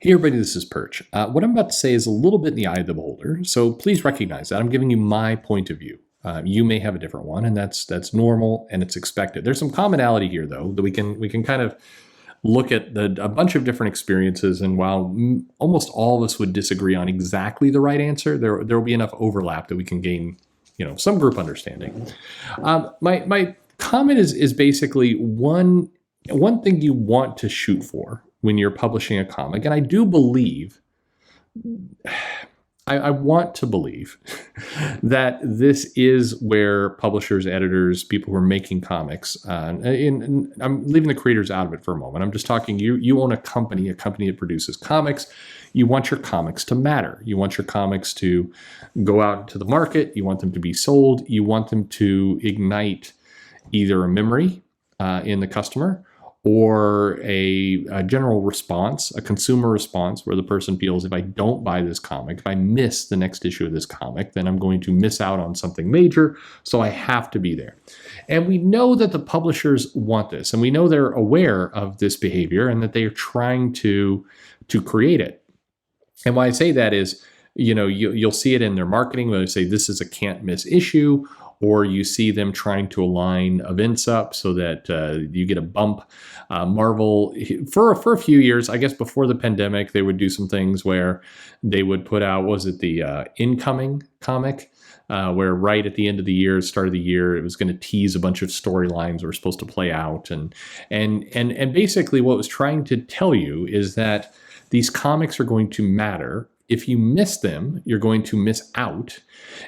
Hey everybody, this is Perch. What I'm about to say is a little bit in the eye of the beholder, so please recognize that I'm giving you my point of view. You may have a different one, and that's normal and it's expected. There's some commonality here, though, that we can kind of look at a bunch of different experiences, and while almost all of us would disagree on exactly the right answer, there will be enough overlap that we can gain, some group understanding. My comment is basically one thing you want to shoot for when you're publishing a comic, and I do believe, I want to believe that this is where publishers, editors, people who are making comics, and I'm leaving the creators out of it for a moment. I'm just talking, you own a company that produces comics. You want your comics to matter. You want your comics to go out into the market. You want them to be sold. You want them to ignite either a memory in the customer, or a general response, a consumer response, where the person feels, if I don't buy this comic, if I miss the next issue of this comic, then I'm going to miss out on something major, so I have to be there. And we know that the publishers want this, and we know they're aware of this behavior and that they are trying to create it. And why I say that is, you'll see it in their marketing, where they say this is a can't miss issue, or you see them trying to align events up so that you get a bump. Marvel, for a few years, I guess before the pandemic, they would do some things where they would put out, was it the incoming comic, where right at the end of the year, start of the year, it was going to tease a bunch of storylines that were supposed to play out. And basically what it was trying to tell you is that these comics are going to matter. If you miss them, you're going to miss out,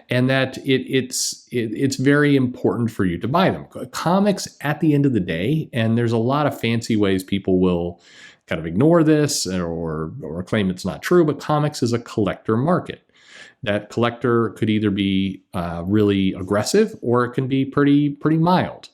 and that it's very important for you to buy them. Comics, at the end of the day, and there's a lot of fancy ways people will kind of ignore this or claim it's not true, but comics is a collector market. That collector could either be really aggressive, or it can be pretty mild.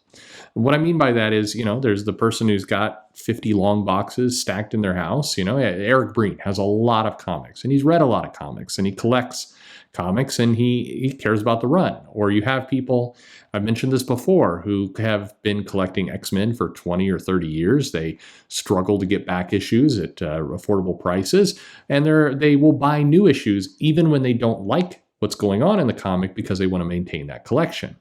What I mean by that is, there's the person who's got 50 long boxes stacked in their house. Eric Breen has a lot of comics, and he's read a lot of comics, and he collects comics, and he cares about the run. Or you have people, I've mentioned this before, who have been collecting X-Men for 20 or 30 years. They struggle to get back issues at affordable prices, and they will buy new issues even when they don't like what's going on in the comic, because they want to maintain that collection.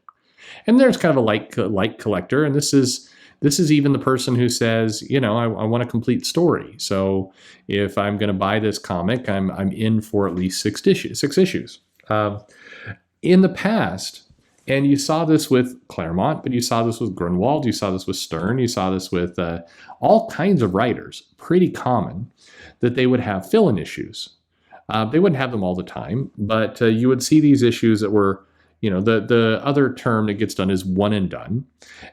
And there's kind of a light collector, and this is even the person who says, I want a complete story. So if I'm going to buy this comic, I'm in for at least six issues. In the past, and you saw this with Claremont, but you saw this with Grunwald, you saw this with Stern, you saw this with all kinds of writers. Pretty common that they would have fill-in issues. They wouldn't have them all the time, but you would see these issues that were, the other term that gets done is one and done.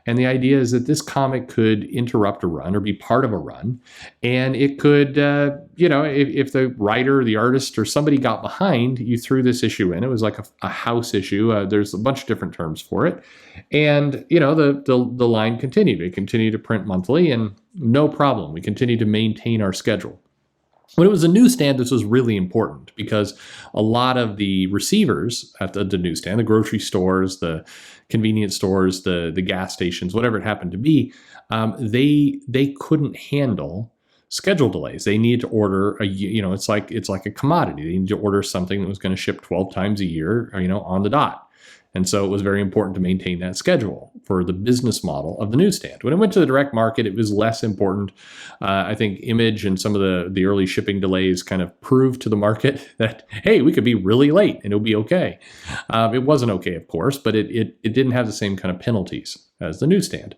And the idea is that this comic could interrupt a run or be part of a run. And it could, if the writer, the artist, or somebody got behind, you threw this issue in. It was like a house issue. There's a bunch of different terms for it. And, the line continued. It continued to print monthly, and no problem. We continued to maintain our schedule. When it was a newsstand, this was really important, because a lot of the receivers at the newsstand, the grocery stores, the convenience stores, the gas stations, whatever it happened to be, they couldn't handle schedule delays. They needed to order it's like a commodity. They needed to order something that was going to ship 12 times a year, on the dot. And so it was very important to maintain that schedule for the business model of the newsstand. When it went to the direct market, it was less important. I think Image and some of the early shipping delays kind of proved to the market that, hey, we could be really late and it'll be okay. It wasn't okay, of course, but it didn't have the same kind of penalties as the newsstand.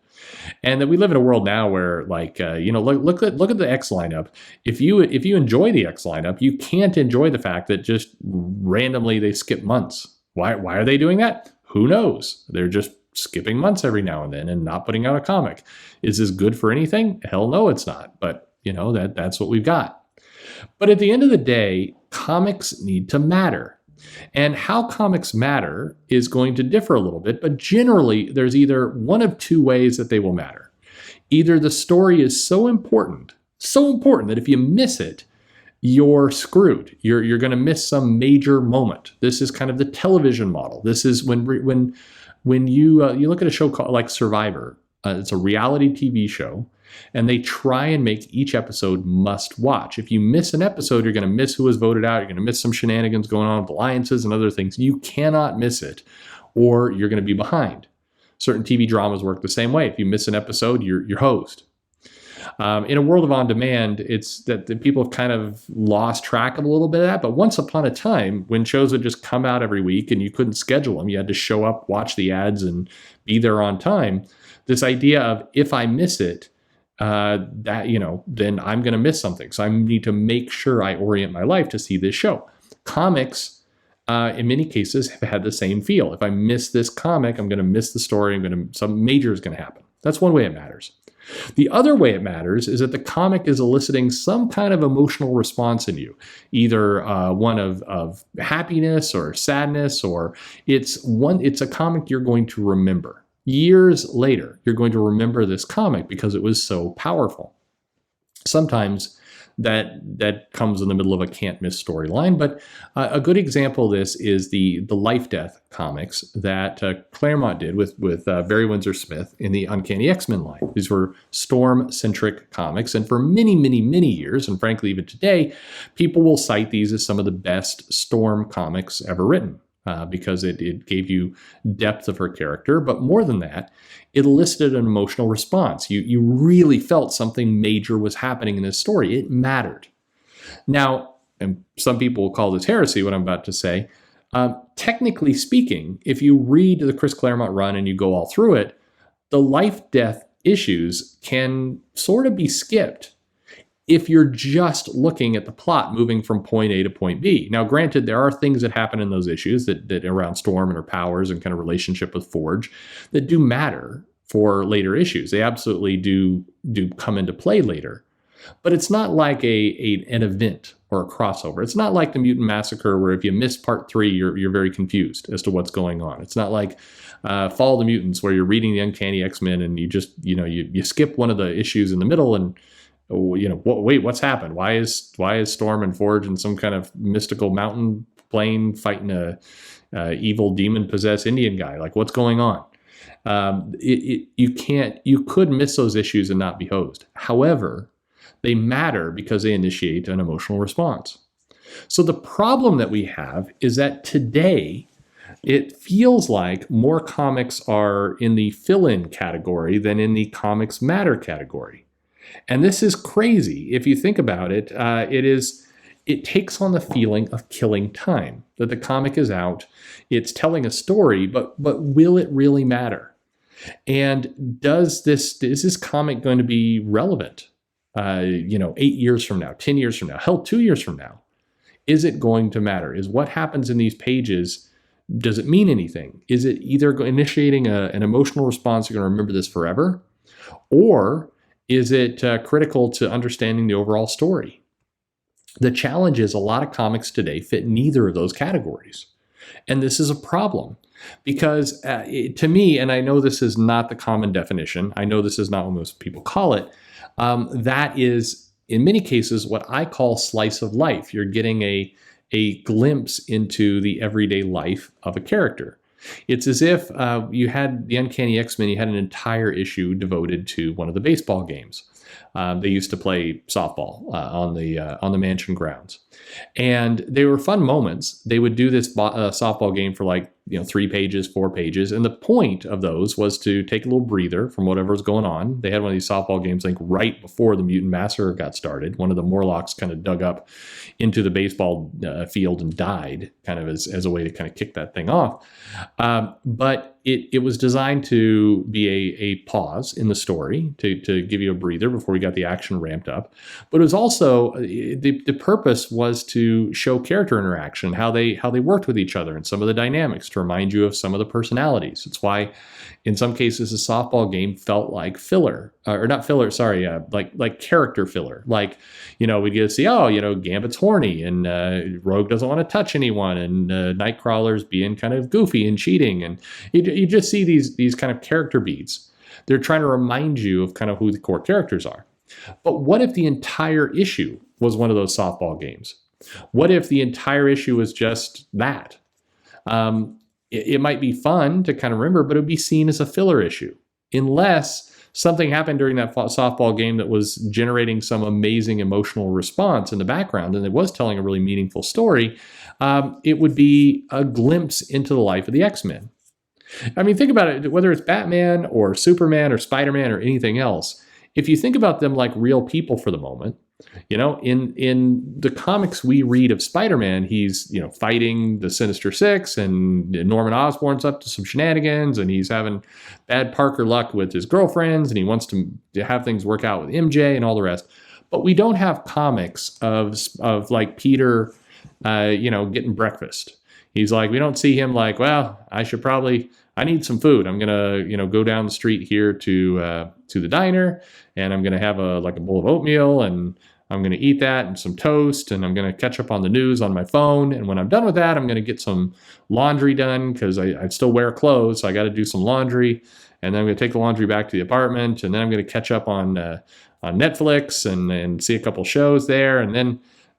And that we live in a world now where, look at the X lineup. If you enjoy the X lineup, you can't enjoy the fact that just randomly they skip months. Why are they doing that? Who knows? They're just skipping months every now and then and not putting out a comic. Is this good for anything? Hell no, it's not. But, that's what we've got. But at the end of the day, comics need to matter. And how comics matter is going to differ a little bit, but generally there's either one of two ways that they will matter. Either the story is so important that if you miss it, you're screwed. You're going to miss some major moment. This is kind of the television model. This is when you look at a show called like Survivor. It's a reality TV show, And they try and make each episode must watch. If you miss an episode, you're going to miss who was voted out. You're going to miss some shenanigans going on with alliances and other things. You cannot miss it, or you're going to be behind. Certain TV dramas work the same way. If you miss an episode, you're hosed. In a world of on-demand, it's that the people have kind of lost track of a little bit of that. But once upon a time, when shows would just come out every week and you couldn't schedule them, you had to show up, watch the ads, and be there on time. This idea of, if I miss it, then I'm going to miss something. So I need to make sure I orient my life to see this show. Comics, in many cases, have had the same feel. If I miss this comic, I'm going to miss the story. Some major is going to happen. That's one way it matters. The other way it matters is that the comic is eliciting some kind of emotional response in you, either one of happiness or sadness, or it's a comic you're going to remember. Years later, you're going to remember this comic because it was so powerful. Sometimes that comes in the middle of a can't miss storyline, but a good example of this is the Life Death comics that Claremont did with Barry Windsor Smith in the Uncanny X-Men line. These were Storm-centric comics, and for many, many, many years, and frankly even today, people will cite these as some of the best Storm comics ever written. Because it gave you depth of her character. But more than that, it elicited an emotional response. You really felt something major was happening in this story. It mattered. Now, and some people will call this heresy, what I'm about to say. Technically speaking, if you read the Chris Claremont run and you go all through it, the life-death issues can sort of be skipped if you're just looking at the plot moving from point A to point B. Now, granted, there are things that happen in those issues that around Storm and her powers and kind of relationship with Forge that do matter for later issues. They absolutely do come into play later. But it's not like an event or a crossover. It's not like the Mutant Massacre, where if you miss part 3, you're very confused as to what's going on. It's not like Fall of the Mutants, where you're reading the Uncanny X-Men and you just, you skip one of the issues in the middle and, wait, what's happened? Why is Storm and Forge in some kind of mystical mountain plane fighting a evil demon possessed Indian guy? Like, what's going on? You could miss those issues and not be hosed. However, they matter because they initiate an emotional response. So the problem that we have is that today, it feels like more comics are in the fill-in category than in the comics matter category. And this is crazy. If you think about it, it takes on the feeling of killing time, that the comic is out, it's telling a story, but will it really matter? And is this comic going to be relevant? 8 years from now, 10 years from now, hell, 2 years from now? Is it going to matter? Is what happens in these pages, does it mean anything? Is it either initiating an emotional response, you're going to remember this forever? Or is it critical to understanding the overall story? The challenge is a lot of comics today fit neither of those categories. And this is a problem because to me, and I know this is not the common definition, I know this is not what most people call it, that is, in many cases, what I call slice of life. You're getting a glimpse into the everyday life of a character. It's as if you had the Uncanny X-Men, you had an entire issue devoted to one of the baseball games. They used to play softball on the mansion grounds. And they were fun moments. They would do this softball game for 3 pages, 4 pages. And the point of those was to take a little breather from whatever was going on. They had one of these softball games right before the Mutant Massacre got started. One of the Morlocks kind of dug up into the baseball field and died, kind of as a way to kind of kick that thing off. But it was designed to be a pause in the story, to give you a breather before we got the action ramped up. But it was also, the purpose was to show character interaction, how they worked with each other and some of the dynamics, to remind you of some of the personalities. It's why in some cases a softball game felt like filler, or not filler, sorry, like character filler. We get to see, Gambit's horny and Rogue doesn't want to touch anyone, and Nightcrawler's being kind of goofy and cheating, and you just see these kind of character beats. They're trying to remind you of kind of who the core characters are. But what if the entire issue was one of those softball games? What if the entire issue was just that? It might be fun to kind of remember, but it would be seen as a filler issue, unless something happened during that softball game that was generating some amazing emotional response in the background, and it was telling a really meaningful story, it would be a glimpse into the life of the X-Men. I mean, think about it, whether it's Batman or Superman or Spider-Man or anything else, if you think about them like real people for the moment, in the comics we read of Spider-Man, he's, fighting the Sinister Six, and Norman Osborn's up to some shenanigans, and he's having bad Parker luck with his girlfriends, and he wants to have things work out with MJ and all the rest. But we don't have comics of like Peter, getting breakfast. He's like, we don't see him like, well, I need some food. I'm going to, go down the street here to the diner, and I'm going to have a bowl of oatmeal, and I'm going to eat that and some toast, and I'm going to catch up on the news on my phone. And when I'm done with that, I'm going to get some laundry done, because I still wear clothes. So I got to do some laundry, and then I'm going to take the laundry back to the apartment, and then I'm going to catch up on Netflix and see a couple shows there. And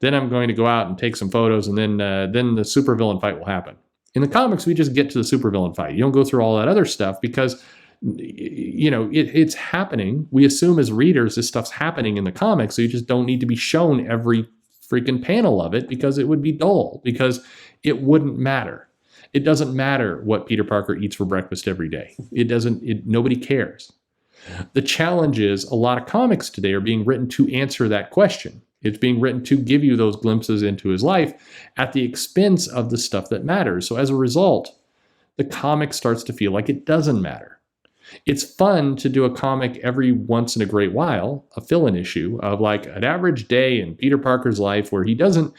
then I'm going to go out and take some photos, and then the supervillain fight will happen. In the comics, we just get to the supervillain fight. You don't go through all that other stuff, because it's happening. We assume as readers this stuff's happening in the comics, so you just don't need to be shown every freaking panel of it, because it would be dull, because it wouldn't matter. It doesn't matter what Peter Parker eats for breakfast every day. Nobody cares. The challenge is a lot of comics today are being written to answer that question. It's being written to give you those glimpses into his life at the expense of the stuff that matters. So as a result, the comic starts to feel like it doesn't matter. It's fun to do a comic every once in a great while, a fill-in issue of like an average day in Peter Parker's life, where he doesn't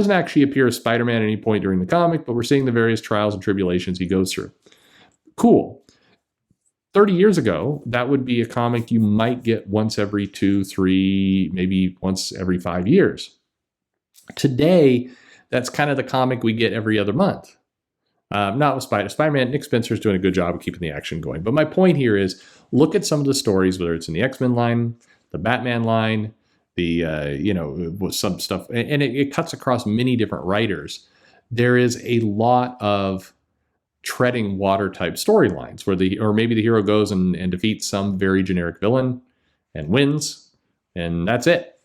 actually appear as Spider-Man at any point during the comic, but we're seeing the various trials and tribulations he goes through. Cool. 30 years ago, that would be a comic you might get once every 2, 3, maybe once every 5 years. Today, that's kind of the comic we get every other month. Not with Spider-Man. Nick Spencer's doing a good job of keeping the action going. But my point here is, look at some of the stories, whether it's in the X-Men line, the Batman line, with some stuff, and it cuts across many different writers. There is a lot of treading water type storylines or maybe the hero goes and defeats some very generic villain and wins, and that's it.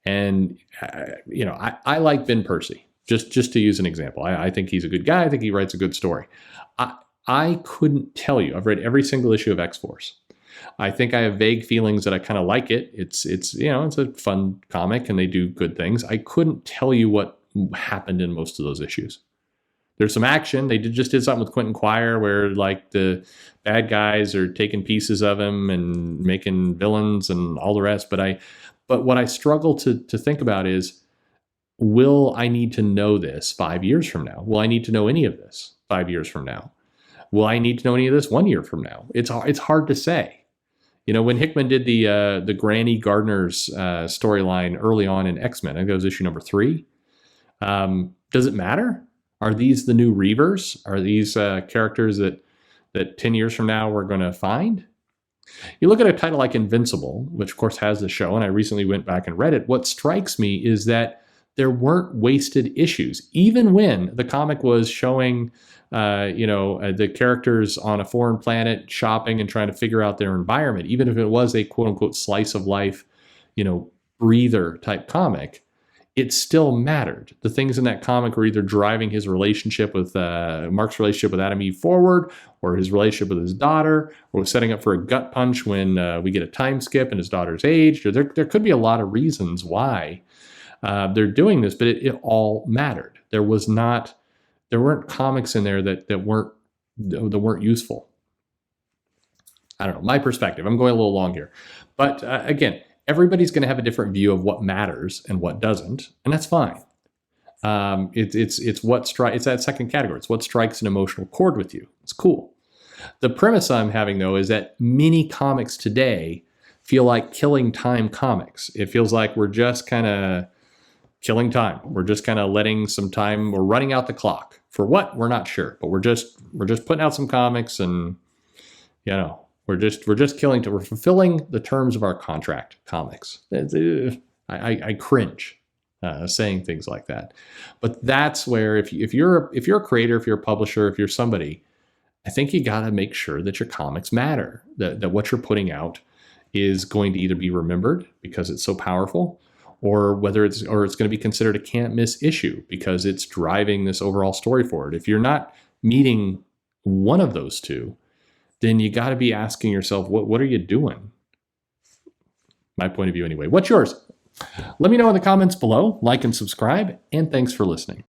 And I like Ben Percy, just to use an example. I think he's a good guy. I think he writes a good story. I couldn't tell you. I've read every single issue of X-Force. I think I have vague feelings that I kind of like it. It's a fun comic, and they do good things. I couldn't tell you what happened in most of those issues. There's some action. They just did something with Quentin Quire where like the bad guys are taking pieces of him and making villains and all the rest. But what I struggle to think about is, will I need to know this 5 years from now? Will I need to know any of this 5 years from now? Will I need to know any of this 1 year from now? It's hard to say. When Hickman did the Granny Gardner's storyline early on in X-Men, I think that was issue number 3. Does it matter? Are these the new Reavers? Are these characters that 10 years from now we're going to find? You look at a title like Invincible, which of course has the show, and I recently went back and read it. What strikes me is that there weren't wasted issues. Even when the comic was showing, the characters on a foreign planet shopping and trying to figure out their environment, even if it was a quote unquote slice of life, breather type comic, it still mattered. The things in that comic were either driving his relationship with Mark's relationship with Adam Eve forward, or his relationship with his daughter, or setting up for a gut punch when we get a time skip and his daughter's age. There could be a lot of reasons why they're doing this, but it all mattered. There weren't comics in there that weren't useful. I don't know, my perspective. I'm going a little long here, but again, everybody's going to have a different view of what matters and what doesn't, and that's fine. It's that second category. It's what strikes an emotional chord with you. It's cool. The premise I'm having, though, is that many comics today feel like killing time comics. It feels like we're just kind of killing time. We're just kind of letting some time. We're running out the clock for what? We're not sure, but we're just putting out some comics, and we're just killing. We're fulfilling the terms of our contract. Comics. I cringe saying things like that, but that's where if you're a creator, if you're a publisher, if you're somebody, I think you got to make sure that your comics matter, that what you're putting out is going to either be remembered because it's so powerful, or whether it's going to be considered a can't miss issue because it's driving this overall story forward. If you're not meeting one of those two, then you got to be asking yourself, what are you doing? My point of view anyway. What's yours? Let me know in the comments below. Like and subscribe, and thanks for listening.